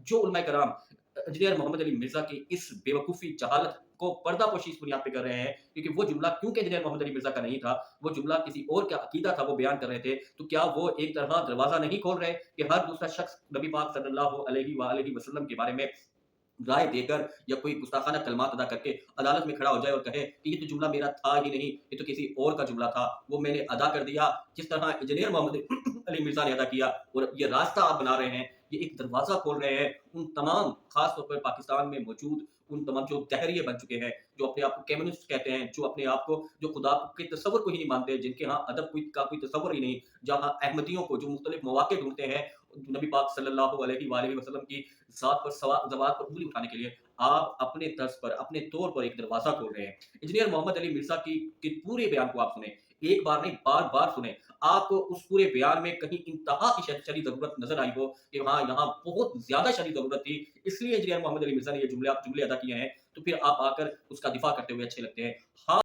जो उलमाए कराम इंजीनियर मोहम्मद अली मिर्ज़ा की इस बेवकूफ़ी, जहालत को पर्दापोशी इस बुनियाद पे कर रहे हैं, क्योंकि वो जुमला क्योंकि इंजीनियर मोहम्मद अली मिर्ज़ा का नहीं था, वो जुमला किसी और का अकीदा था, वो बयान कर रहे थे, तो क्या वो एक तरह दरवाज़ा नहीं खोल रहे कि हर दूसरा शख्स नबी पाक सल्लल्लाहु अलैहि वसल्लम के बारे में राय देकर या कोई गुस्ताखाना कलमात अदा करके अदालत में खड़ा हो जाए और कहे कि ये तो जुमला मेरा था ही नहीं, ये तो किसी और का जुमला था, वो मैंने अदा कर दिया, जिस तरह इंजीनियर मोहम्मद अली मिर्ज़ा ने अदा किया और ये रास्ता आप बना रहे हैं, ये एक दरवाज़ा खोल रहे हैं उन तमाम ख़ास तौर पर पाकिस्तान में मौजूद उन तमाम जो दहरिये बन चुके हैं, जो अपने आप को कम्युनिस्ट कहते हैं, जो अपने आप को जो खुदा के तसव्वुर को ही नहीं मानते, जिनके यहाँ अदब कोई तसव्वुर ही नहीं, जहाँ अहमदियों को जो मुख्तलिफ मौक़े ढूँढते हैं, नबी पाक सल्लल्लाहु अलैहि वसल्लम की ज़ात पर ज़बात पर उँगली उठाने के लिए आप अपने तर्ज पर, अपने तौर पर एक दरवाज़ा खोल रहे हैं। इंजीनियर मोहम्मद अली मिर्ज़ा की के पूरे बयान को आप सुनें, एक बार नहीं बार-बार सुनें। आपको उस पूरे बयान में कहीं इंतहा की शदीद ज़रूरत नज़र आई हो कि हाँ, यहाँ बहुत ज़्यादा शदीद ज़रूरत थी, इसलिए इंजीनियर मोहम्मद अली मिर्ज़ा ने ये जुमले अदा किए हैं, तो फिर आप आकर उसका दिफ़ा करते हुए अच्छे लगते हैं। हाँ